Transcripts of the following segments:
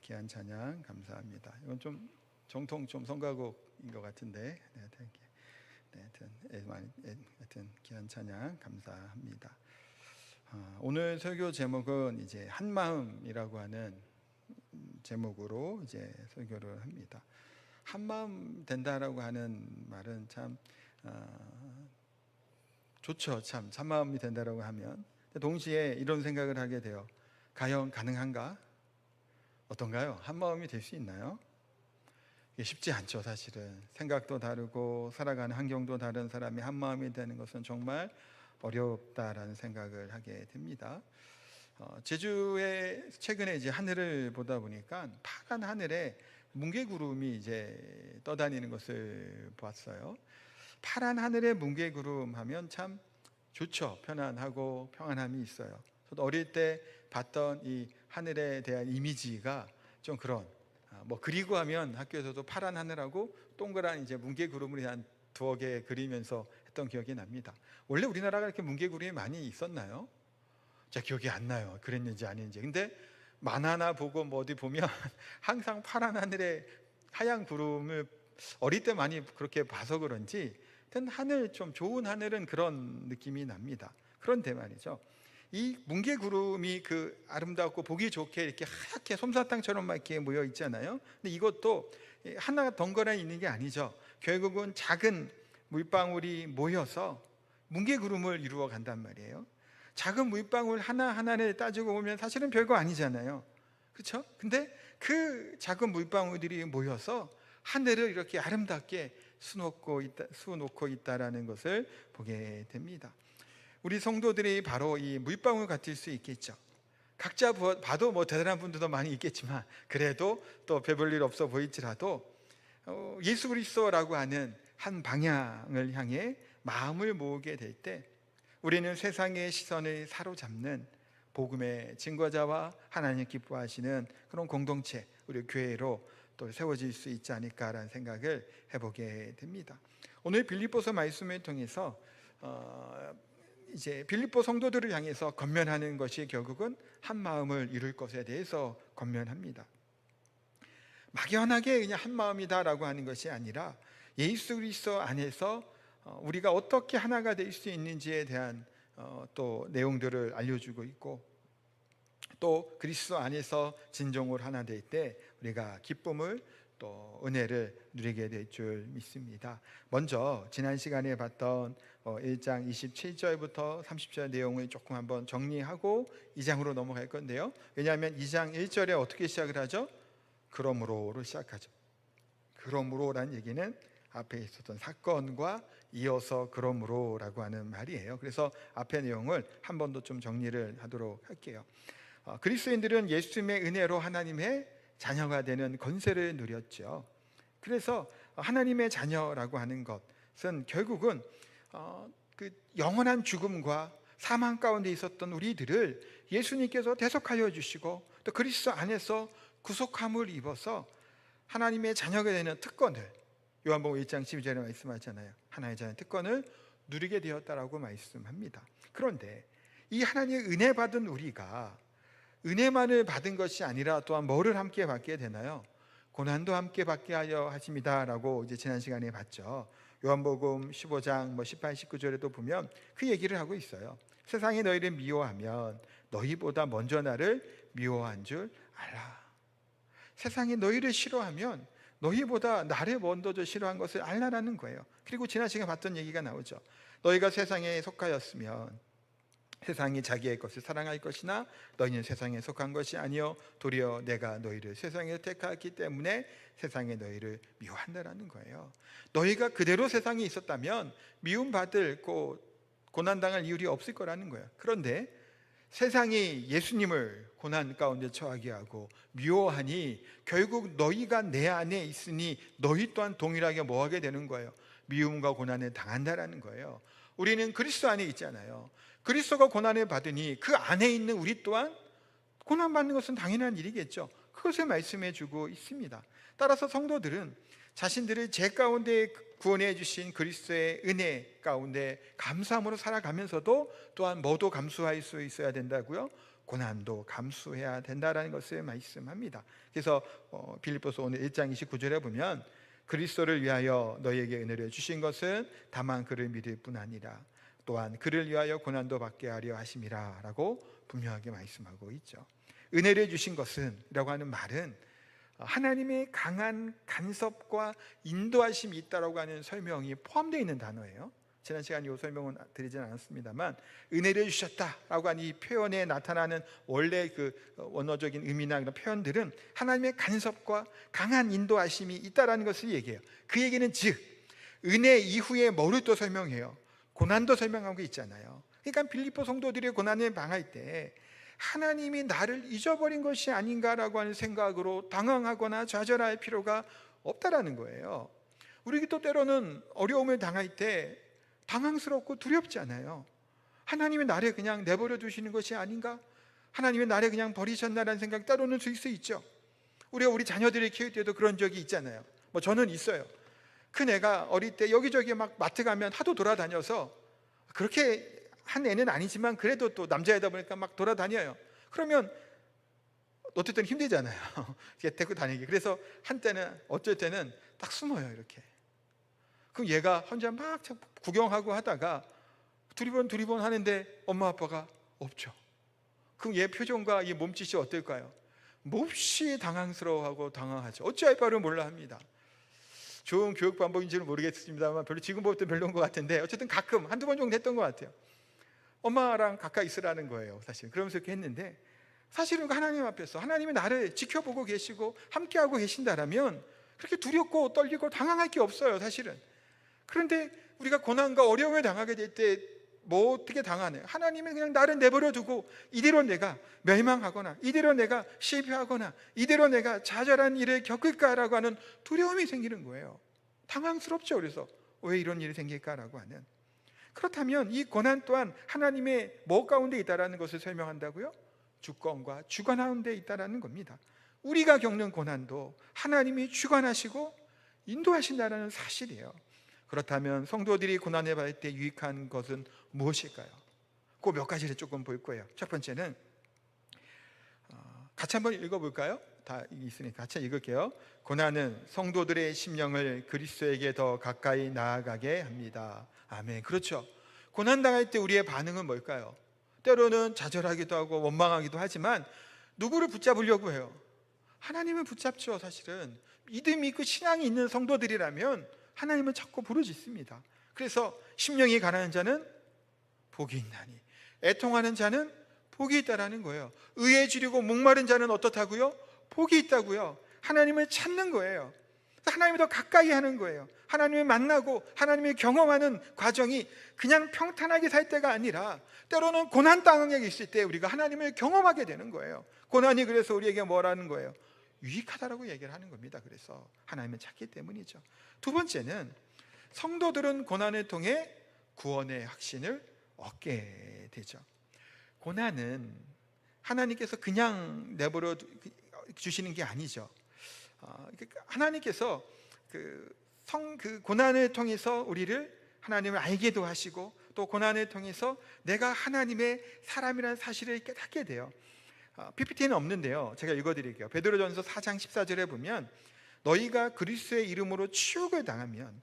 귀한 찬양 감사합니다. 이건 좀 정통 좀 성가곡인 것 같은데, 하여튼 귀한 찬양 감사합니다. 오늘 설교 제목은 이제 한마음이라고 하는 제목으로 이제 설교를 합니다. 한마음 된다라고 하는 말은 참 좋죠. 참 한마음이 된다라고 하면 동시에 이런 생각을 하게 돼요. 과연 가능한가? 어떤가요? 한마음이 될 수 있나요? 이게 쉽지 않죠. 사실은 생각도 다르고 살아가는 환경도 다른 사람이 한마음이 되는 것은 정말 어렵다라는 생각을 하게 됩니다. 제주에 최근에 이제 하늘을 보다 보니까 파란 하늘에 뭉게구름이 이제 떠다니는 것을 봤어요. 파란 하늘에 뭉게구름 하면 참 좋죠. 편안하고 평안함이 있어요. 저도 어릴 때 봤던 이 하늘에 대한 이미지가 좀 그런, 그리고 하면 학교에서도 파란 하늘하고 동그란 이제 뭉게구름을 한 두어 개 그리면서 했던 기억이 납니다. 원래 우리나라가 이렇게 뭉게구름이 많이 있었나요? 제 기억이 안 나요. 그랬는지 아닌지. 근데 만화나 보고 어디 보면 항상 파란 하늘에 하얀 구름을 어릴 때 많이 그렇게 봐서 그런지 하늘, 좀 좋은 하늘은 그런 느낌이 납니다. 그런데 말이죠, 이 뭉게구름이 그 아름답고 보기 좋게 이렇게 하얗게 솜사탕처럼 막 이렇게 모여 있잖아요. 근데 이것도 하나 덩그러니 있는 게 아니죠. 결국은 작은 물방울이 모여서 뭉게구름을 이루어 간단 말이에요. 작은 물방울 하나하나를 따지고 보면 사실은 별거 아니잖아요. 그렇죠? 근데 그 작은 물방울들이 모여서 하늘을 이렇게 아름답게 수놓고 있다라는 것을 보게 됩니다. 우리 성도들이 바로 이 물방울 같을 수 있겠죠. 각자 봐도 대단한 분들도 많이 있겠지만, 그래도 또 별볼 일 없어 보일지라도 예수 그리스도라고 하는 한 방향을 향해 마음을 모으게 될 때 우리는 세상의 시선을 사로잡는 복음의 증거자와 하나님 기뻐하시는 그런 공동체, 우리 교회로 또 세워질 수 있지 않을까라는 생각을 해보게 됩니다. 오늘 빌립보서 말씀을 통해서 이제 빌립보 성도들을 향해서 권면하는 것이 결국은 한 마음을 이룰 것에 대해서 권면합니다. 막연하게 그냥 한 마음이다라고 하는 것이 아니라 예수 그리스도 안에서 우리가 어떻게 하나가 될 수 있는지에 대한 또 내용들을 알려주고 있고, 또 그리스도 안에서 진정으로 하나 될 때 우리가 기쁨을 또 은혜를 누리게 될 줄 믿습니다. 먼저 지난 시간에 봤던 1장 27절부터 30절 내용을 조금 한번 정리하고 2장으로 넘어갈 건데요. 왜냐하면 2장 1절에 어떻게 시작을 하죠? 그러므로로 시작하죠. 그러므로라는 얘기는 앞에 있었던 사건과 이어서 그러므로라고 하는 말이에요. 그래서 앞의 내용을 한 번 더 좀 정리를 하도록 할게요. 그리스도인들은 예수님의 은혜로 하나님의 자녀가 되는 권세를 누렸죠. 그래서 하나님의 자녀라고 하는 것은 결국은 그 영원한 죽음과 사망 가운데 있었던 우리들을 예수님께서 대속하여 주시고, 또 그리스도 안에서 구속함을 입어서 하나님의 자녀가 되는 특권을, 요한복음 1장 12절에 말씀하잖아요. 하나님의 자녀 특권을 누리게 되었다라고 말씀합니다. 그런데 이 하나님의 은혜 받은 우리가 은혜만을 받은 것이 아니라 또한 뭐를 함께 받게 되나요? 고난도 함께 받게 하여 하십니다라고 이제 지난 시간에 봤죠. 요한복음 15장 18, 19절에도 보면 그 얘기를 하고 있어요. 세상이 너희를 미워하면 너희보다 먼저 나를 미워한 줄 알라. 세상이 너희를 싫어하면 너희보다 나를 먼저 싫어한 것을 알라라는 거예요. 그리고 지난 시간에 봤던 얘기가 나오죠. 너희가 세상에 속하였으면 세상이 자기의 것을 사랑할 것이나 너희는 세상에 속한 것이 아니요 도리어 내가 너희를 세상에서 택하였기 때문에 세상에 너희를 미워한다라는 거예요. 너희가 그대로 세상에 있었다면 미움받을 고난당할 이유이 없을 거라는 거예요. 그런데 세상이 예수님을 고난 가운데 처하게 하고 미워하니 결국 너희가 내 안에 있으니 너희 또한 동일하게 뭐하게 되는 거예요? 미움과 고난을 당한다라는 거예요. 우리는 그리스도 안에 있잖아요. 그리스도가 고난을 받으니 그 안에 있는 우리 또한 고난받는 것은 당연한 일이겠죠. 그것을 말씀해 주고 있습니다. 따라서 성도들은 자신들을 죄 가운데 구원해 주신 그리스도의 은혜 가운데 감사함으로 살아가면서도 또한 뭐도 감수할 수 있어야 된다고요? 고난도 감수해야 된다라는 것을 말씀합니다. 그래서 빌립보서 오늘 1장 29절에 보면 그리스도를 위하여 너희에게 은혜를 주신 것은 다만 그를 믿을 뿐 아니라 또한 그를 위하여 고난도 받게 하려 하심이라 라고 분명하게 말씀하고 있죠. 은혜를 주신 것은 라고 하는 말은 하나님의 강한 간섭과 인도하심이 있다라고 하는 설명이 포함되어 있는 단어예요. 지난 시간에 이 설명은 드리진 않았습니다만 은혜를 주셨다라고 하는 이 표현에 나타나는 원래 그 원어적인 의미나 이런 표현들은 하나님의 간섭과 강한 인도하심이 있다라는 것을 얘기해요. 그 얘기는 즉 은혜 이후에 뭐를 또 설명해요? 고난도 설명하고 있잖아요. 그러니까 빌립보 성도들의 고난을 당할 때 하나님이 나를 잊어버린 것이 아닌가라고 하는 생각으로 당황하거나 좌절할 필요가 없다라는 거예요. 우리도 때로는 어려움을 당할 때 당황스럽고 두렵지 않아요. 하나님이 나를 그냥 내버려 두시는 것이 아닌가? 하나님이 나를 그냥 버리셨나라는 생각이 때로는 들 수 있죠. 우리가 우리 자녀들을 키울 때도 그런 적이 있잖아요. 뭐 저는 있어요. 큰 애가 어릴 때 여기저기 막 마트 가면 하도 돌아다녀서 그렇게 한 애는 아니지만 그래도 또 남자이다 보니까 막 돌아다녀요. 그러면 어쨌든 힘들잖아요. 데리고 다니기. 그래서 한때는 어쩔 때는 딱 숨어요 이렇게. 그럼 얘가 혼자 막 구경하고 하다가 두리번 하는데 엄마 아빠가 없죠. 그럼 얘 표정과 얘 몸짓이 어떨까요? 몹시 당황스러워하고 당황하죠. 어찌할 바를 몰라 합니다. 좋은 교육 방법인지는 모르겠습니다만 별로 지금부터 별로인 것 같은데 어쨌든 가끔 한두 번 정도 했던 것 같아요. 엄마랑 가까이 있으라는 거예요 사실. 그러면서 이렇게 했는데 사실은 하나님 앞에서 하나님이 나를 지켜보고 계시고 함께하고 계신다라면 그렇게 두렵고 떨리고 당황할 게 없어요 사실은. 그런데 우리가 고난과 어려움을 당하게 될 때 뭐 어떻게 당하나요? 하나님은 그냥 나를 내버려 두고 이대로 내가 멸망하거나 이대로 내가 실패하거나 이대로 내가 좌절한 일을 겪을까라고 하는 두려움이 생기는 거예요. 당황스럽죠. 그래서 왜 이런 일이 생길까라고 하는. 그렇다면 이 고난 또한 하나님의 뭐 가운데 있다라는 것을 설명한다고요? 주권과 주관 가운데 있다라는 겁니다. 우리가 겪는 고난도 하나님이 주관하시고 인도하신다는 사실이에요. 그렇다면 성도들이 고난을 받을 때 유익한 것은 무엇일까요? 그 몇 가지를 조금 볼 거예요. 첫 번째는 같이 한번 읽어볼까요? 다 있으니까 같이 읽을게요. 고난은 성도들의 심령을 그리스도에게 더 가까이 나아가게 합니다. 아멘. 그렇죠. 고난 당할 때 우리의 반응은 뭘까요? 때로는 좌절하기도 하고 원망하기도 하지만 누구를 붙잡으려고 해요? 하나님을 붙잡죠. 사실은 믿음이 있고 신앙이 있는 성도들이라면 하나님을 찾고 부르짖습니다. 그래서 심령이 가난한 자는 복이 있나니 애통하는 자는 복이 있다라는 거예요. 의에 주리고 목마른 자는 어떻다고요? 복이 있다고요. 하나님을 찾는 거예요. 하나님을 더 가까이 하는 거예요. 하나님을 만나고 하나님을 경험하는 과정이 그냥 평탄하게 살 때가 아니라 때로는 고난 당하게 있을 때 우리가 하나님을 경험하게 되는 거예요. 고난이 그래서 우리에게 뭐라는 거예요? 유익하다라고 얘기를 하는 겁니다. 그래서 하나님을 찾기 때문이죠. 두 번째는 성도들은 고난을 통해 구원의 확신을 얻게 되죠. 고난은 하나님께서 그냥 내버려 주시는 게 아니죠. 하나님께서 그 고난을 통해서 우리를 하나님을 알게도 하시고 또 고난을 통해서 내가 하나님의 사람이라는 사실을 깨닫게 돼요. PPT는 없는데요. 제가 읽어드릴게요. 베드로전서 4장 14절에 보면 너희가 그리스도의 이름으로 치욕을 당하면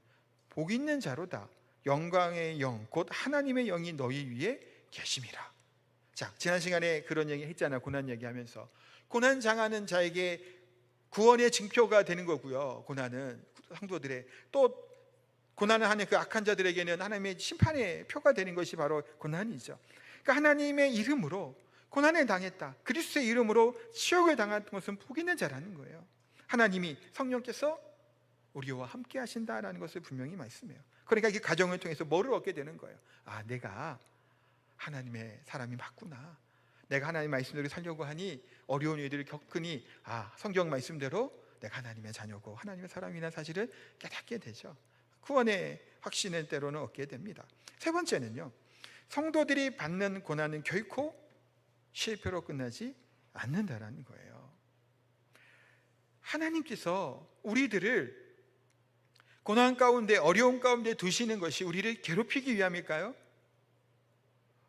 복 있는 자로다. 영광의 영 곧 하나님의 영이 너희 위에 계심이라. 자, 지난 시간에 그런 얘기 했잖아요. 고난 얘기하면서 고난 당하는 자에게 구원의 징표가 되는 거고요. 고난은 성도들의 또 고난을 하는 그 악한 자들에게는 하나님의 심판의 표가 되는 것이 바로 고난이죠. 그러니까 하나님의 이름으로 고난을 당했다. 그리스도의 이름으로 치욕을 당한 것은 복 있는 자라는 거예요. 하나님이 성령께서 우리와 함께 하신다라는 것을 분명히 말씀해요. 그러니까 이 과정을 통해서 뭐를 얻게 되는 거예요? 아, 내가 하나님의 사람이 맞구나. 내가 하나님의 말씀대로 살려고 하니 어려운 일들을 겪으니 성경 말씀대로 내가 하나님의 자녀고 하나님의 사람이라는 사실을 깨닫게 되죠. 구원의 확신을 때로는 얻게 됩니다. 세 번째는요, 성도들이 받는 고난은 결코 실패로 끝나지 않는다라는 거예요. 하나님께서 우리들을 고난 가운데 어려움 가운데 두시는 것이 우리를 괴롭히기 위함일까요?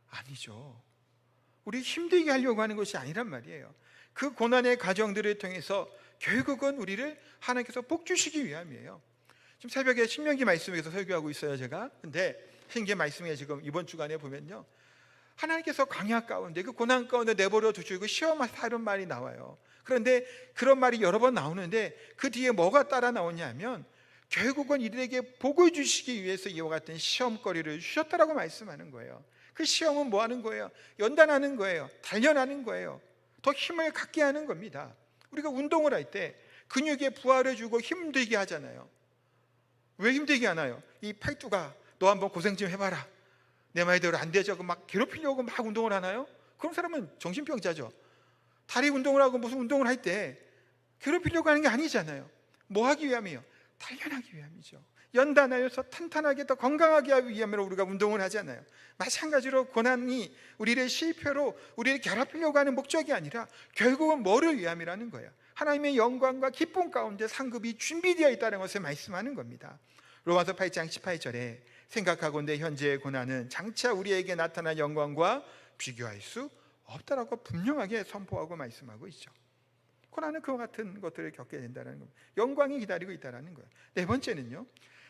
아니죠. 우리 힘들게 하려고 하는 것이 아니란 말이에요. 그 고난의 과정들을 통해서 결국은 우리를 하나님께서 복 주시기 위함이에요. 지금 새벽에 신명기 말씀에서 설교하고 있어요, 제가. 근데 신명기 말씀에 지금 이번 주간에 보면요, 하나님께서 광야 가운데 그 고난 가운데 내버려 두시고 시험하시는 말이 나와요. 그런데 그런 말이 여러 번 나오는데 그 뒤에 뭐가 따라 나오냐면 결국은 이들에게 복을 주시기 위해서 이와 같은 시험거리를 주셨다라고 말씀하는 거예요. 그 시험은 뭐 하는 거예요? 연단하는 거예요. 단련하는 거예요. 더 힘을 갖게 하는 겁니다. 우리가 운동을 할 때 근육에 부하를 주고 힘들게 하잖아요. 왜 힘들게 하나요? 이 팔뚝아, 너 한번 고생 좀 해봐라. 내 말대로 안 되죠. 막 괴롭히려고 막 운동을 하나요? 그런 사람은 정신병자죠. 다리 운동을 하고 무슨 운동을 할 때 괴롭히려고 하는 게 아니잖아요. 뭐 하기 위함이에요? 단련하기 위함이죠. 연단하여서 탄탄하게 더 건강하게 하기 위함으로 우리가 운동을 하잖아요. 마찬가지로 고난이 우리를 실패로 우리를 괴롭히려고 하는 목적이 아니라 결국은 뭐를 위함이라는 거예요? 하나님의 영광과 기쁨 가운데 상급이 준비되어 있다는 것을 말씀하는 겁니다. 로마서 8장 18절에 생각하건대 현재의 고난은 장차 우리에게 나타난 영광과 비교할 수 없다라고 분명하게 선포하고 말씀하고 있죠. 고난은 그와 같은 것들을 겪게 된다는 겁니다. 영광이 기다리고 있다는 거예요. 네 번째는요,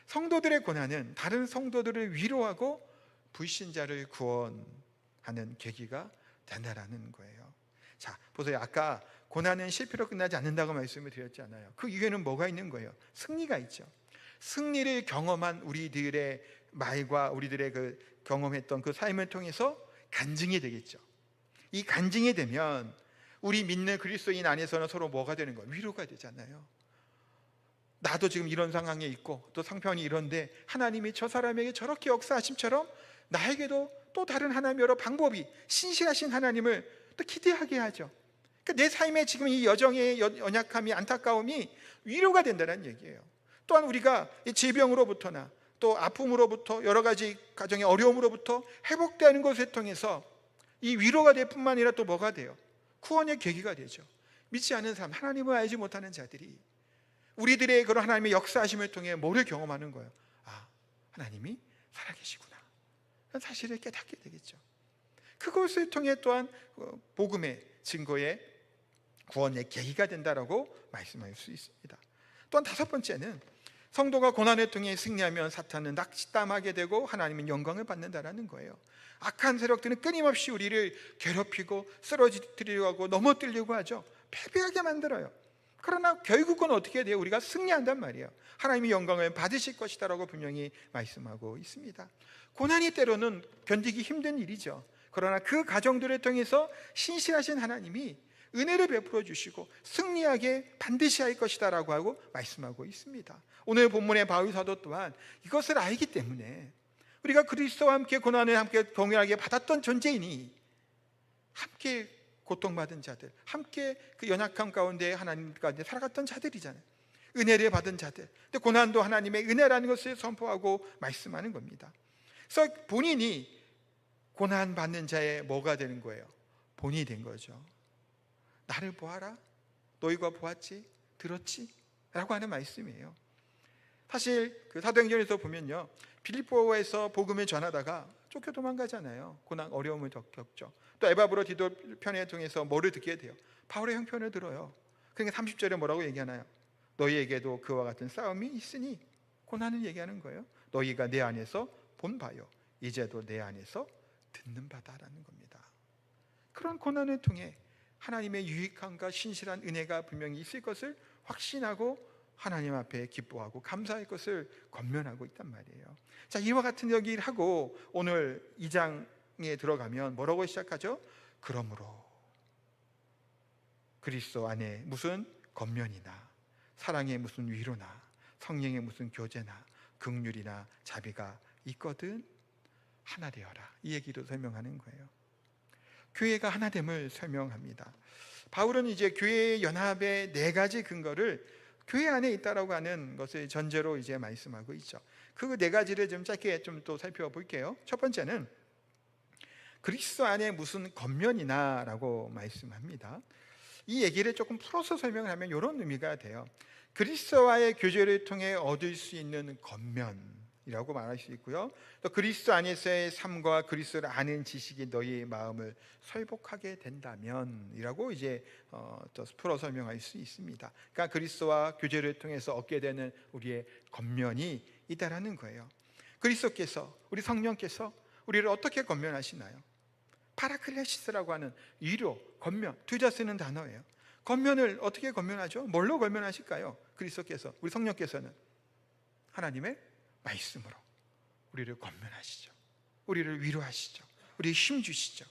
성도들의 고난은 다른 성도들을 위로하고 불신자를 구원하는 계기가 된다는 거예요. 자, 보세요. 아까 고난은 실패로 끝나지 않는다고 말씀을 드렸잖아요. 그 이유에는 뭐가 있는 거예요? 승리가 있죠. 승리를 경험한 우리들의 말과 우리들의 그 경험했던 그 삶을 통해서 간증이 되겠죠. 이 간증이 되면 우리 믿는 그리스도인 안에서는 서로 뭐가 되는 거예요? 위로가 되잖아요. 나도 지금 이런 상황에 있고 또 상편이 이런데 하나님이 저 사람에게 저렇게 역사하심처럼 나에게도 또 다른 하나님 여러 방법이 신실하신 하나님을 또 기대하게 하죠. 그러니까 내 삶에 지금 이 여정의 연약함이 안타까움이 위로가 된다는 얘기예요. 또한 우리가 이 질병으로부터나 또 아픔으로부터 여러 가지 가정의 어려움으로부터 회복되는 것을 통해서 이 위로가 될 뿐만 아니라 또 뭐가 돼요? 구원의 계기가 되죠. 믿지 않는 사람, 하나님을 알지 못하는 자들이 우리들의 그런 하나님의 역사하심을 통해 뭐를 경험하는 거예요? 아, 하나님이 살아계시구나, 그런 사실을 깨닫게 되겠죠. 그것을 통해 또한 복음의 증거의 구원의 계기가 된다라고 말씀할 수 있습니다. 또한 다섯 번째는 성도가 고난을 통해 승리하면 사탄은 낙심하게 되고 하나님은 영광을 받는다라는 거예요. 악한 세력들은 끊임없이 우리를 괴롭히고 쓰러뜨리려고 하고 넘어뜨리려고 하죠. 패배하게 만들어요. 그러나 결국은 어떻게 돼요? 우리가 승리한단 말이에요. 하나님이 영광을 받으실 것이다라고 분명히 말씀하고 있습니다. 고난이 때로는 견디기 힘든 일이죠. 그러나 그 과정들을 통해서 신실하신 하나님이 은혜를 베풀어 주시고 승리하게 반드시 할 것이다 라고 하고 말씀하고 있습니다. 오늘 본문의 바울 사도 또한 이것을 알기 때문에 우리가 그리스도와 함께 고난을 함께 동일하게 받았던 존재이니 함께 고통받은 자들, 함께 그 연약함 가운데 하나님 가운데 살아갔던 자들이잖아요. 은혜를 받은 자들. 근데 고난도 하나님의 은혜라는 것을 선포하고 말씀하는 겁니다. 그래서 본인이 고난 받는 자의 뭐가 되는 거예요? 본이 된 거죠. 나를 보아라, 너희가 보았지, 들었지? 라고 하는 말씀이에요. 사실 그 사도행전에서 보면요, 빌립보에서 복음을 전하다가 쫓겨 도망가잖아요. 고난 어려움을 겪죠. 또 에바브로 디도 편에 통해서 뭐를 듣게 돼요? 바울의 형편을 들어요. 그러니까 30절에 뭐라고 얘기하나요? 너희에게도 그와 같은 싸움이 있으니, 고난을 얘기하는 거예요. 너희가 내 안에서 본 바요, 이제도 내 안에서 듣는 바다라는 겁니다. 그런 고난을 통해 하나님의 유익함과 신실한 은혜가 분명히 있을 것을 확신하고 하나님 앞에 기뻐하고 감사할 것을 권면하고 있단 말이에요. 자, 이와 같은 얘기를 하고 오늘 2장에 들어가면 뭐라고 시작하죠? 그러므로 그리스도 안에 무슨 권면이나 사랑의 무슨 위로나 성령의 무슨 교제나 긍휼이나 자비가 있거든 하나 되어라, 이 얘기도 설명하는 거예요. 교회가 하나됨을 설명합니다. 바울은 이제 교회의 연합의 네 가지 근거를 교회 안에 있다라고 하는 것을 전제로 이제 말씀하고 있죠. 그 네 가지를 좀 짧게 좀 또 살펴볼게요. 첫 번째는 그리스도 안에 무슨 겉면이나라고 말씀합니다. 이 얘기를 조금 풀어서 설명을 하면 이런 의미가 돼요. 그리스도와의 교제를 통해 얻을 수 있는 겉면, 이라고 말할 수 있고요. 또 그리스도 안에서의 삶과 그리스도를 아는 지식이 너희의 마음을 설복하게 된다면 이라고 이제 또 풀어 설명할 수 있습니다. 그러니까 그리스도와 교제를 통해서 얻게 되는 우리의 권면이 있다라는 거예요. 그리스도께서, 우리 성령께서 우리를 어떻게 권면하시나요? 파라클레시스라고 하는 위로, 권면, 두 자 쓰는 단어예요. 권면을 어떻게 권면하죠? 뭘로 권면하실까요? 그리스도께서, 우리 성령께서는 하나님의 말씀으로 우리를 권면하시죠. 우리를 위로하시죠. 우리에 힘 주시죠.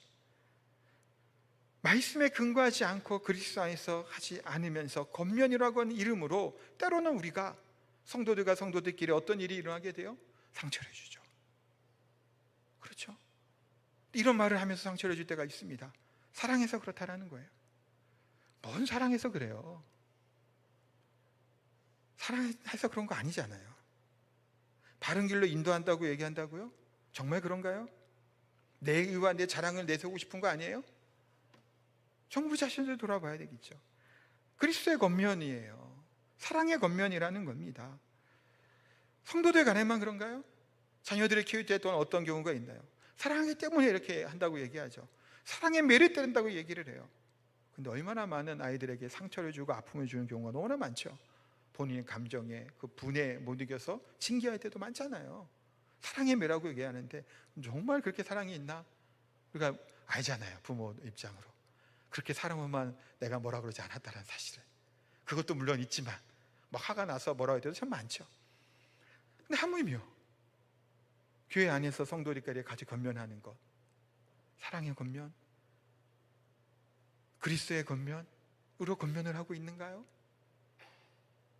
말씀에 근거하지 않고 그리스도 안에서 하지 않으면서 권면이라고 하는 이름으로 때로는 우리가 성도들과 성도들끼리 어떤 일이 일어나게 돼요? 상처를 주죠. 그렇죠? 이런 말을 하면서 상처를 줄 때가 있습니다. 사랑해서 그렇다라는 거예요. 뭔 사랑해서 그래요? 사랑해서 그런 거 아니잖아요. 바른 길로 인도한다고 얘기한다고요? 정말 그런가요? 내 의와 내 자랑을 내세우고 싶은 거 아니에요? 정부 자신을 돌아봐야 되겠죠. 그리스도의 권면이에요. 사랑의 권면이라는 겁니다. 성도들 간에만 그런가요? 자녀들을 키울 때 또한 어떤 경우가 있나요? 사랑하기 때문에 이렇게 한다고 얘기하죠. 사랑에 매를 때린다고 얘기를 해요. 근데 얼마나 많은 아이들에게 상처를 주고 아픔을 주는 경우가 너무나 많죠. 본인의 감정에 그 분에 못 이겨서 징계할 때도 많잖아요. 사랑의 매라고 얘기하는데 정말 그렇게 사랑이 있나? 우리가 알잖아요. 부모 입장으로 그렇게 사랑하면 내가 뭐라 그러지 않았다는 사실을. 그것도 물론 있지만 막 화가 나서 뭐라고 해도 참 많죠. 근데 하물며 교회 안에서 성도들끼리 같이 권면하는 것, 사랑의 권면, 그리스도의 권면으로 권면을 하고 있는가요?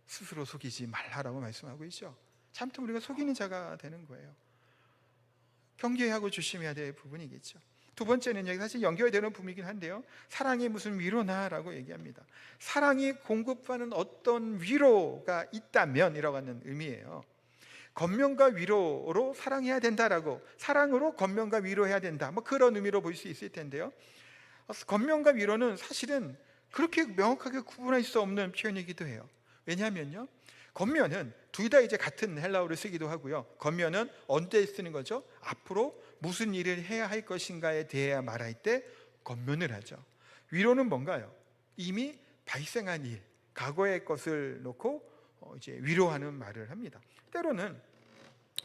스스로 속이지 말라라고 말씀하고 있죠. 참으면 우리가 속이는 자가 되는 거예요. 경계하고 조심해야 될 부분이겠죠. 두 번째는 여기 사실 연결되는 부분이긴 한데요, 사랑이 무슨 위로나라고 얘기합니다. 사랑이 공급하는 어떤 위로가 있다면 이라고 하는 의미예요. 권면과 위로로 사랑해야 된다라고, 사랑으로 권면과 위로해야 된다, 뭐 그런 의미로 볼 수 있을 텐데요, 권면과 위로는 사실은 그렇게 명확하게 구분할 수 없는 표현이기도 해요. 왜냐하면요, 권면은 둘 다 이제 같은 헬라어를 쓰기도 하고요. 권면은 언제 쓰는 거죠? 앞으로 무슨 일을 해야 할 것인가에 대해 말할 때 권면을 하죠. 위로는 뭔가요? 이미 발생한 일, 과거의 것을 놓고 이제 위로하는 말을 합니다. 때로는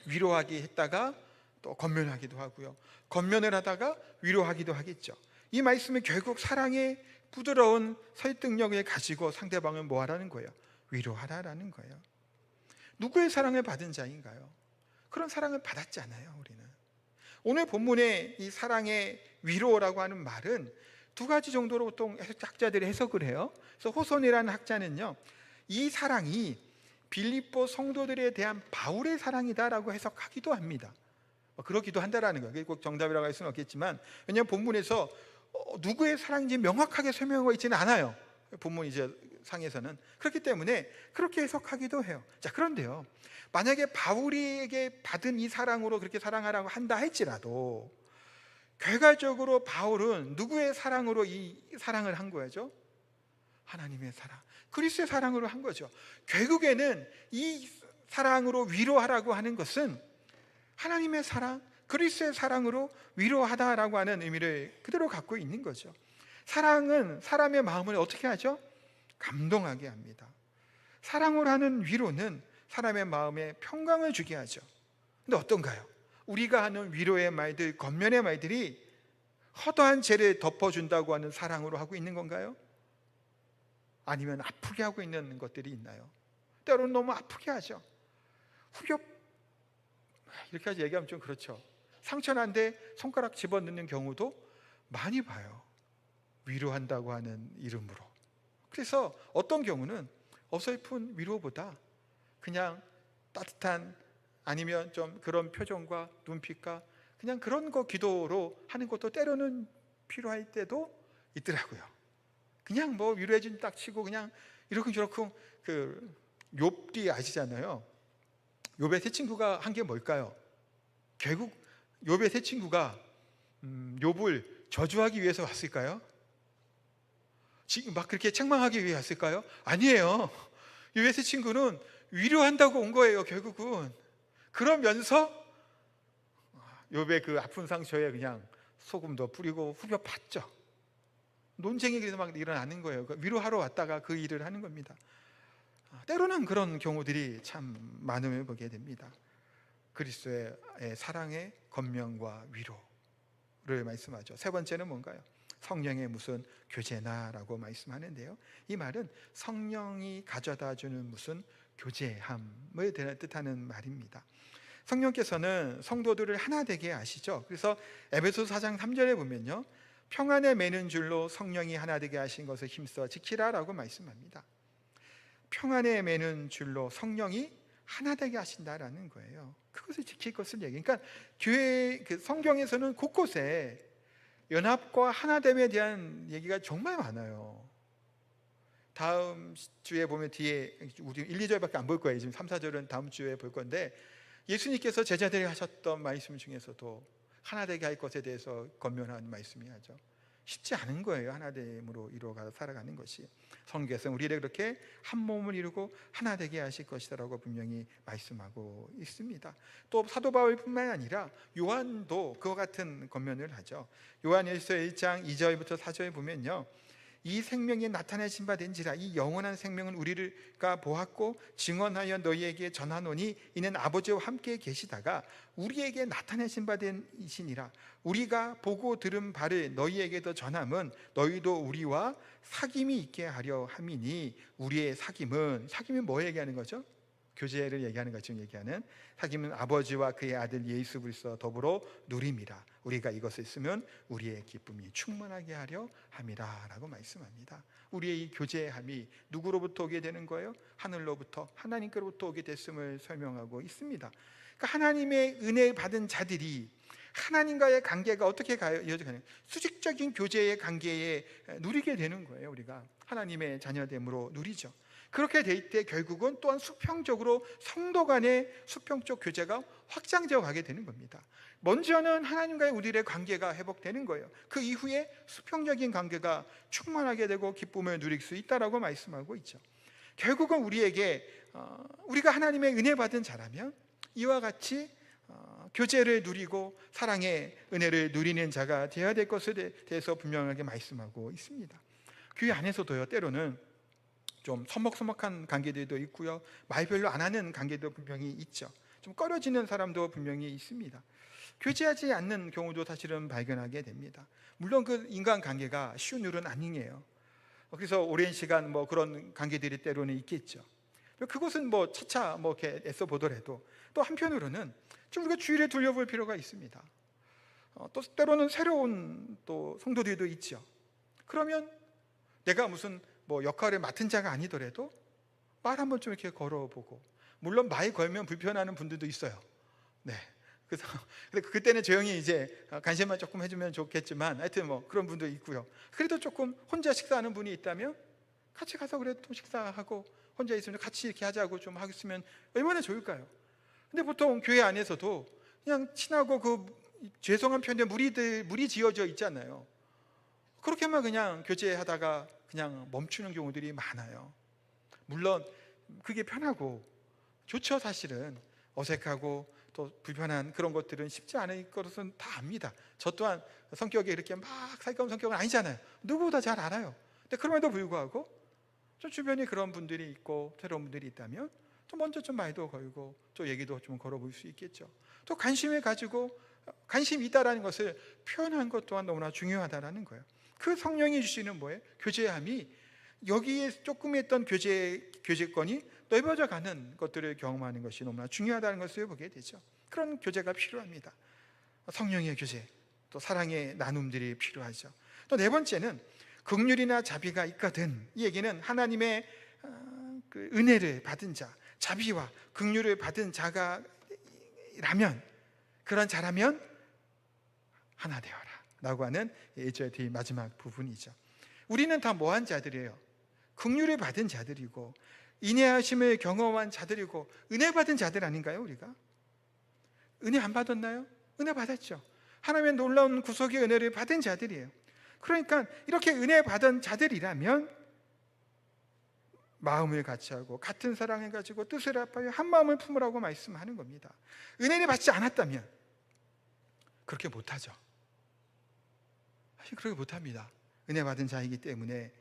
위로하기 했다가 또 권면하기도 하고요, 권면을 하다가 위로하기도 하겠죠. 이 말씀은 결국 사랑의 부드러운 설득력을 가지고 상대방을 뭐 하라는 거예요? 위로하라라는 거예요. 누구의 사랑을 받은 자인가요? 그런 사랑을 받았지 않아요, 우리는. 오늘 본문의 이 사랑의 위로라고 하는 말은 두 가지 정도로 보통 학자들이 해석을 해요. 그래서 호손이라는 학자는요, 이 사랑이 빌립보 성도들에 대한 바울의 사랑이다라고 해석하기도 합니다. 그렇기도 한다라는 거예요. 꼭 정답이라고 할 수는 없겠지만, 왜냐하면 본문에서 누구의 사랑인지 명확하게 설명하고 있지는 않아요. 본문 이제 상에서는. 그렇기 때문에 그렇게 해석하기도 해요. 자, 그런데요, 만약에 바울에게 받은 이 사랑으로 그렇게 사랑하라고 한다 할지라도 결과적으로 바울은 누구의 사랑으로 이 사랑을 한 거죠? 하나님의 사랑, 그리스도의 사랑으로 한 거죠. 결국에는 이 사랑으로 위로하라고 하는 것은 하나님의 사랑, 그리스도의 사랑으로 위로하다라고 하는 의미를 그대로 갖고 있는 거죠. 사랑은 사람의 마음을 어떻게 하죠? 감동하게 합니다. 사랑으로 하는 위로는 사람의 마음에 평강을 주게 하죠. 근데 어떤가요? 우리가 하는 위로의 말들, 권면의 말들이 허다한 죄를 덮어준다고 하는 사랑으로 하고 있는 건가요? 아니면 아프게 하고 있는 것들이 있나요? 때로는 너무 아프게 하죠. 후벼, 이렇게 얘기하면 좀 그렇죠. 상처난데 손가락 집어넣는 경우도 많이 봐요. 위로한다고 하는 이름으로. 그래서 어떤 경우는 어설픈 위로보다 그냥 따뜻한, 아니면 좀 그런 표정과 눈빛과 그냥 그런 거 기도로 하는 것도 때로는 필요할 때도 있더라고요. 그냥 뭐 위로해준 딱 치고 그냥 이러쿵저러쿵, 그 욥기 아시잖아요. 욥의 세 친구가 한 게 뭘까요? 결국 욥의 세 친구가 욥을 저주하기 위해서 왔을까요? 지금 막 그렇게 책망하기 위해 왔을까요? 아니에요. 욥의 세 친구는 위로한다고 온 거예요, 결국은. 그러면서 욥의 그 아픈 상처에 그냥 소금도 뿌리고 후벼 팠죠. 논쟁이 그래서 막 일어나는 거예요. 위로하러 왔다가 그 일을 하는 겁니다. 때로는 그런 경우들이 참 많음을 보게 됩니다. 그리스도의 사랑의 권면과 위로를 말씀하죠. 세 번째는 뭔가요? 성령의 무슨 교제나라고 말씀하는데요, 이 말은 성령이 가져다 주는 무슨 교제함을 뜻하는 말입니다. 성령께서는 성도들을 하나 되게 하시죠. 그래서 에베소서 4장 3절에 보면요, 평안에 매는 줄로 성령이 하나 되게 하신 것을 힘써 지키라라고 말씀합니다. 평안에 매는 줄로 성령이 하나 되게 하신다라는 거예요. 그것을 지킬 것을 얘기. 그러니까 교회 성경에서는 곳곳에 연합과 하나됨에 대한 얘기가 정말 많아요. 다음 주에 보면 뒤에 우리 1, 2절밖에 안 볼 거예요. 지금 3, 4절은 다음 주에 볼 건데, 예수님께서 제자들에게 하셨던 말씀 중에서도 하나 되게 할 것에 대해서 권면하는 말씀이 하죠. 쉽지 않은 거예요. 하나됨으로 이루어가 살아가는 것이. 성경에서는 우리를 그렇게 한 몸을 이루고 하나 되게 하실 것이라고 분명히 말씀하고 있습니다. 또 사도 바울뿐만 아니라 요한도 그와 같은 권면을 하죠. 요한일서 1장 2절부터 4절에 보면요, 이 생명이 나타내신 바 된지라 이 영원한 생명은 우리가 보았고 증언하여 너희에게 전하노니 이는 아버지와 함께 계시다가 우리에게 나타내신 바 된이시니라. 우리가 보고 들은 바를 너희에게도 전함은 너희도 우리와 사귐이 있게 하려 함이니. 우리의 사귐이 뭐 얘기하는 거죠? 교제를 얘기하는 것, 지금 얘기하는 사귐은 아버지와 그의 아들 예수 그리스도와 더불어 누림이라. 우리가 이것을 쓰면 우리의 기쁨이 충만하게 하려 함이라 라고 말씀합니다. 우리의 이 교제함이 누구로부터 오게 되는 거예요? 하늘로부터, 하나님께로부터 오게 됐음을 설명하고 있습니다. 그러니까 하나님의 은혜 받은 자들이 하나님과의 관계가 어떻게 이어져가냐, 수직적인 교제의 관계에 누리게 되는 거예요. 우리가 하나님의 자녀됨으로 누리죠. 그렇게 될 때 결국은 또한 수평적으로 성도 간의 수평적 교제가 확장되어 가게 되는 겁니다. 먼저는 하나님과의 우리의 관계가 회복되는 거예요. 그 이후에 수평적인 관계가 충만하게 되고 기쁨을 누릴 수 있다라고 말씀하고 있죠. 결국은 우리가 하나님의 은혜 받은 자라면 이와 같이 교제를 누리고 사랑의 은혜를 누리는 자가 되어야 될 것에 대해서 분명하게 말씀하고 있습니다. 교회 안에서도요, 때로는 좀 서먹서먹한 관계들도 있고요, 말 별로 안 하는 관계도 분명히 있죠. 좀 꺼려지는 사람도 분명히 있습니다. 교제하지 않는 경우도 사실은 발견하게 됩니다. 물론 그 인간관계가 쉬운 일은 아니에요. 그래서 오랜 시간 그런 관계들이 때로는 있겠죠. 그것은 차차 이렇게 애써 보더라도 또 한편으로는 좀 우리가 주의를 돌려볼 필요가 있습니다. 또 때로는 새로운 또 성도들도 있죠. 그러면 내가 무슨 역할을 맡은 자가 아니더라도 말 한번 좀 이렇게 걸어보고, 물론 말 걸면 불편해하는 분들도 있어요. 네. 그래서 그때는 조용히 이제 간식만 조금 해주면 좋겠지만, 하여튼 그런 분도 있고요. 그래도 조금 혼자 식사하는 분이 있다면 같이 가서 그래도 식사하고, 혼자 있으면 같이 이렇게 하자고 좀 하겠으면 얼마나 좋을까요? 근데 보통 교회 안에서도 그냥 친하고 그 죄송한 편에 물이 지어져 있잖아요. 그렇게만 그냥 교제하다가 그냥 멈추는 경우들이 많아요. 물론 그게 편하고 좋죠. 사실은 어색하고 또 불편한 그런 것들은 쉽지 않을 것은 다 압니다. 저 또한 성격이 이렇게 막 살가운 성격은 아니잖아요. 누구보다 잘 알아요. 근데 그럼에도 불구하고 좀 주변에 그런 분들이 있고 새로운 분들이 있다면 또 먼저 좀 말도 걸고 또 얘기도 좀 걸어볼 수 있겠죠. 또 관심을 가지고 관심이 있다라는 것을 표현한 것 또한 너무나 중요하다라는 거예요. 그 성령이 주시는 뭐예요? 교제함이 여기에 조금 했던 교제권이 넓어져 가는 것들을 경험하는 것이 너무나 중요하다는 것을 보게 되죠. 그런 교제가 필요합니다. 성령의 교제, 또 사랑의 나눔들이 필요하죠. 또 네 번째는 긍휼이나 자비가 있거든. 이 얘기는 하나님의 그 은혜를 받은 자, 자비와 긍휼을 받은 자가라면, 그런 자라면 하나 되어라 라고 하는 1절 뒤 마지막 부분이죠. 우리는 다 뭐한 자들이에요? 긍휼을 받은 자들이고 인내하심을 경험한 자들이고 은혜 받은 자들 아닌가요? 우리가 은혜 안 받았나요? 은혜 받았죠. 하나님의 놀라운 구속의 은혜를 받은 자들이에요. 그러니까 이렇게 은혜 받은 자들이라면 마음을 같이 하고 같은 사랑을 가지고 뜻을 합하여 한 마음을 품으라고 말씀하는 겁니다. 은혜를 받지 않았다면 그렇게 못하죠. 사실 그렇게 못합니다. 은혜 받은 자이기 때문에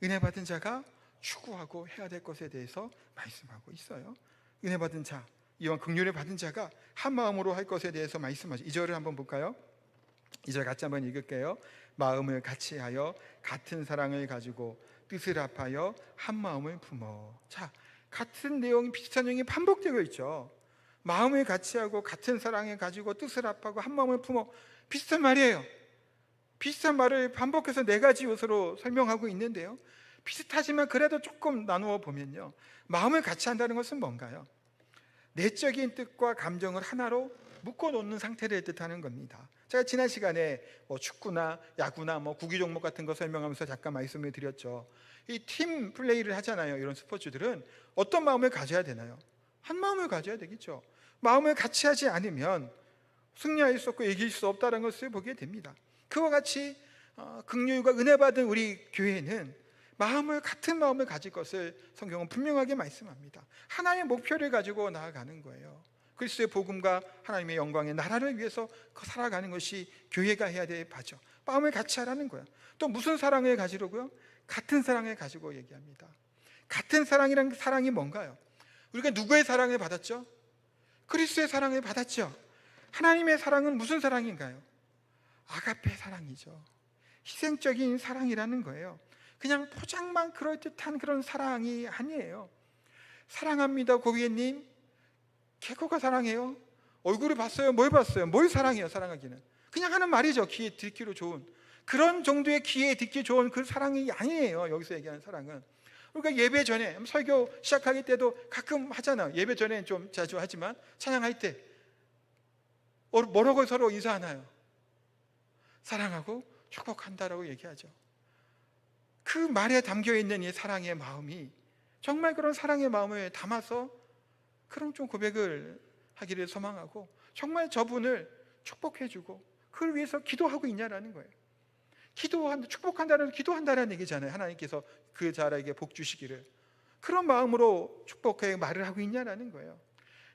은혜 받은 자가 추구하고 해야 될 것에 대해서 말씀하고 있어요. 은혜 받은 자, 이와 긍휼을 받은 자가 한 마음으로 할 것에 대해서 말씀하죠. 2절을 한번 볼까요? 2절 같이 한번 읽을게요. 마음을 같이 하여 같은 사랑을 가지고 뜻을 합하여 한 마음을 품어. 자, 같은 내용, 비슷한 내용이 반복되고 있죠. 마음을 같이 하고 같은 사랑을 가지고 뜻을 합하고 한 마음을 품어. 비슷한 말이에요. 비슷한 말을 반복해서 4가지 요소로 설명하고 있는데요, 비슷하지만 그래도 조금 나누어 보면요, 마음을 같이 한다는 것은 뭔가요? 내적인 뜻과 감정을 하나로 묶어놓는 상태를 뜻하는 겁니다. 제가 지난 시간에 축구나 야구나 구기 종목 같은 거 설명하면서 잠깐 말씀을 드렸죠. 이 팀 플레이를 하잖아요. 이런 스포츠들은 어떤 마음을 가져야 되나요? 한 마음을 가져야 되겠죠. 마음을 같이 하지 않으면 승리할 수 없고 이길 수 없다는 것을 보게 됩니다. 그와 같이 긍휼과 은혜 받은 우리 교회는 같은 마음을 가질 것을 성경은 분명하게 말씀합니다. 하나의 목표를 가지고 나아가는 거예요. 그리스도의 복음과 하나님의 영광의 나라를 위해서 살아가는 것이 교회가 해야 될 바죠. 마음을 같이 하라는 거예요. 또 무슨 사랑을 가지려고요? 같은 사랑을 가지고 얘기합니다. 같은 사랑이란 사랑이 뭔가요? 우리가 누구의 사랑을 받았죠? 그리스도의 사랑을 받았죠. 하나님의 사랑은 무슨 사랑인가요? 아가페 사랑이죠. 희생적인 사랑이라는 거예요. 그냥 포장만 그럴듯한 그런 사랑이 아니에요. 사랑합니다 고객님, 개코가 사랑해요? 얼굴을 봤어요? 뭘 봤어요? 뭘 사랑해요? 사랑하기는 그냥 하는 말이죠. 귀에 듣기로 좋은 그런 정도의, 귀에 듣기 좋은 그 사랑이 아니에요. 여기서 얘기하는 사랑은 우리가 예배 전에, 설교 시작하기 때도 가끔 하잖아요. 예배 전에 좀 자주 하지만 찬양할 때 뭐라고 서로 인사하나요? 사랑하고 축복한다라고 얘기하죠. 그 말에 담겨있는 이 사랑의 마음이 정말 그런 사랑의 마음을 담아서 그런 좀 고백을 하기를 소망하고 정말 저분을 축복해주고 그를 위해서 기도하고 있냐라는 거예요. 축복한다는, 기도한다는 얘기잖아요. 하나님께서 그 자라에게 복 주시기를, 그런 마음으로 축복의 말을 하고 있냐라는 거예요.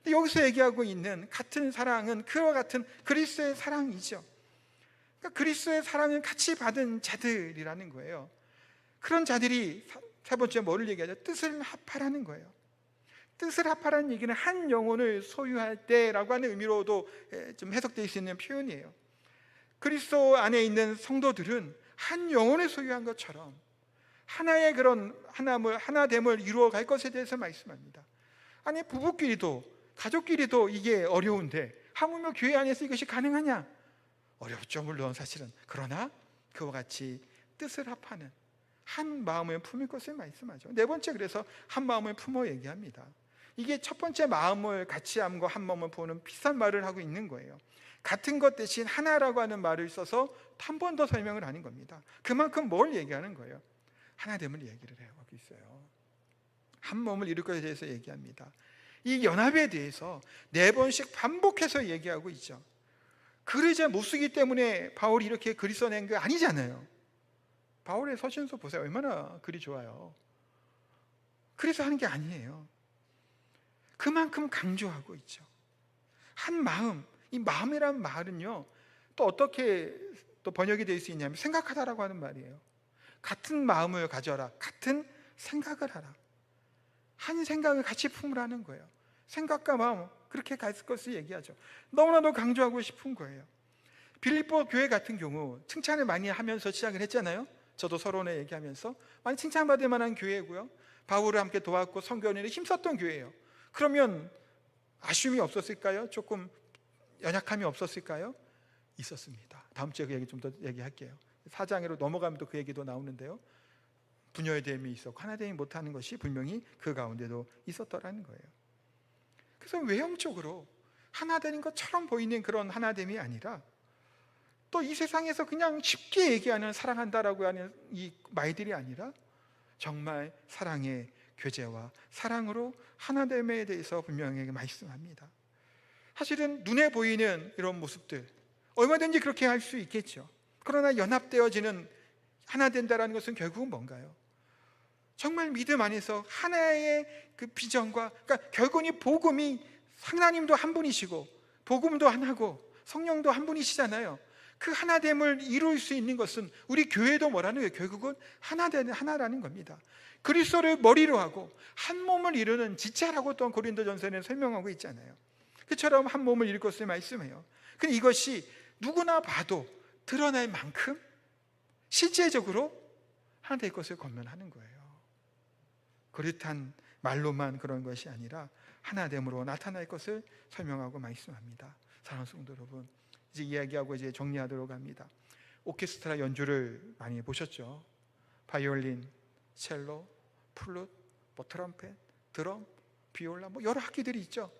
근데 여기서 얘기하고 있는 같은 사랑은 그와 같은 그리스도의 사랑이죠. 그러니까 그리스도의 사랑을 같이 받은 자들이라는 거예요. 그런 자들이 세 번째 뭐를 얘기하죠? 뜻을 합하라는 거예요. 뜻을 합하라는 얘기는 한 영혼을 소유할 때라고 하는 의미로도 좀 해석될 수 있는 표현이에요. 그리스도 안에 있는 성도들은 한 영혼을 소유한 것처럼 하나의 그런 하나됨을 이루어 갈 것에 대해서 말씀합니다. 아니, 부부끼리도 가족끼리도 이게 어려운데 하물며 교회 안에서 이것이 가능하냐? 어렵죠, 물론 사실은. 그러나 그와 같이 뜻을 합하는 한 마음을 품을 것을 말씀하죠. 4번째, 그래서 한 마음을 품어 얘기합니다. 이게 첫 번째 마음을 같이 함과 한 마음을 품는 비슷한 말을 하고 있는 거예요. 같은 것 대신 하나라고 하는 말을 써서 한 번 더 설명을 하는 겁니다. 그만큼 뭘 얘기하는 거예요? 하나됨을 얘기를 하고 있어요. 한 몸을 이룰 것에 대해서 얘기합니다. 이 연합에 대해서 4번씩 반복해서 얘기하고 있죠. 글을 잘 못 쓰기 때문에 바울이 이렇게 글을 써낸 게 아니잖아요. 바울의 서신서 보세요. 얼마나 글이 좋아요. 그래서 하는 게 아니에요. 그만큼 강조하고 있죠. 한 마음, 이 마음이란 말은요, 또 어떻게 또 번역이 될 수 있냐면 생각하다라고 하는 말이에요. 같은 마음을 가져라, 같은 생각을 하라. 한 생각을 같이 품으라는 거예요. 생각과 마음, 그렇게 갈 것을 얘기하죠. 너무나도 강조하고 싶은 거예요. 빌립보 교회 같은 경우 칭찬을 많이 하면서 시작을 했잖아요. 저도 서론에 얘기하면서 많이 칭찬받을 만한 교회고요, 바울을 함께 도왔고 선교운동에 힘썼던 교회예요. 그러면 아쉬움이 없었을까요? 조금 연약함이 없었을까요? 있었습니다. 다음 주에 그 얘기 좀 더 얘기할게요. 4장으로 넘어가면 또 그 얘기도 나오는데요, 분열됨이 있었고 하나됨이 못하는 것이 분명히 그 가운데도 있었더라는 거예요. 그래서 외형적으로 하나되는 것처럼 보이는 그런 하나됨이 아니라, 또 이 세상에서 그냥 쉽게 얘기하는 사랑한다라고 하는 이 말들이 아니라 정말 사랑의 교제와 사랑으로 하나됨에 대해서 분명하게 말씀합니다. 사실은 눈에 보이는 이런 모습들 얼마든지 그렇게 할 수 있겠죠. 그러나 연합되어지는 하나 된다라는 것은 결국은 뭔가요? 정말 믿음 안에서 하나의 그 비전과, 그러니까 결국은 이 복음이 하나님도 한 분이시고 복음도 하나고 성령도 한 분이시잖아요. 그 하나됨을 이룰 수 있는 것은 우리 교회도 뭐라는 거예요? 결국은 하나라는 겁니다. 그리스도를 머리로 하고 한 몸을 이루는 지체라고 또한 고린도전서에는 설명하고 있잖아요. 그처럼 한 몸을 이룰 것을 말씀해요. 근데 이것이 누구나 봐도 드러날 만큼 실제적으로 하나 될 것을 권면하는 거예요. 그릇한 말로만 그런 것이 아니라 하나됨으로 나타날 것을 설명하고 말씀합니다. 사랑하는 성도 여러분, 이제 이야기하고 이제 정리하도록 합니다. 오케스트라 연주를 많이 보셨죠? 바이올린, 첼로, 플룻, 트럼펫, 드럼, 비올라, 여러 악기들이 있죠.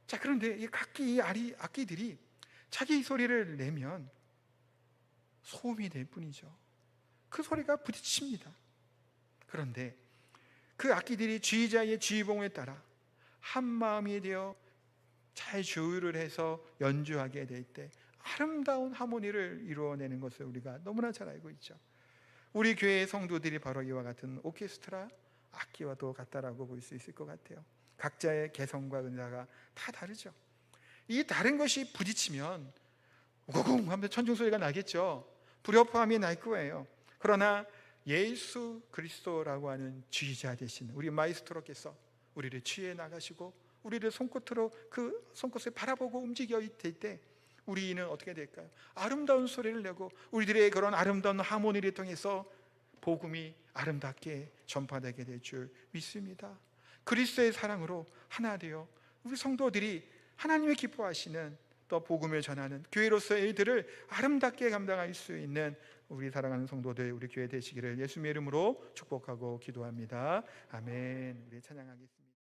자, 그런데 이 각기 악기들이 자기 소리를 내면 소음이 될 뿐이죠. 그 소리가 부딪힙니다. 그런데 그 악기들이 지휘자의 지휘봉에 따라 한 마음이 되어 잘 조율을 해서 연주하게 될 때 아름다운 하모니를 이루어내는 것을 우리가 너무나 잘 알고 있죠. 우리 교회의 성도들이 바로 이와 같은 오케스트라 악기와도 같다라고 볼 수 있을 것 같아요. 각자의 개성과 은사가 다 다르죠. 이 다른 것이 부딪히면 우궁 하면서 천둥 소리가 나겠죠. 불협화음이 날 거예요. 그러나 예수 그리스도라고 하는 지휘자 되신 우리 마이스트로께서 우리를 지휘해 나가시고 우리를 손끝으로 그 손끝을 바라보고 움직여 있을 때 우리는 어떻게 될까요? 아름다운 소리를 내고 우리들의 그런 아름다운 하모니를 통해서 복음이 아름답게 전파되게 될 줄 믿습니다. 그리스도의 사랑으로 하나 되어 우리 성도들이 하나님의 기뻐하시는 또 복음을 전하는 교회로서의 일들을 아름답게 감당할 수 있는 우리 사랑하는 성도들, 우리 교회 되시기를 예수님의 이름으로 축복하고 기도합니다. 아멘. 우리 찬양하겠습니다.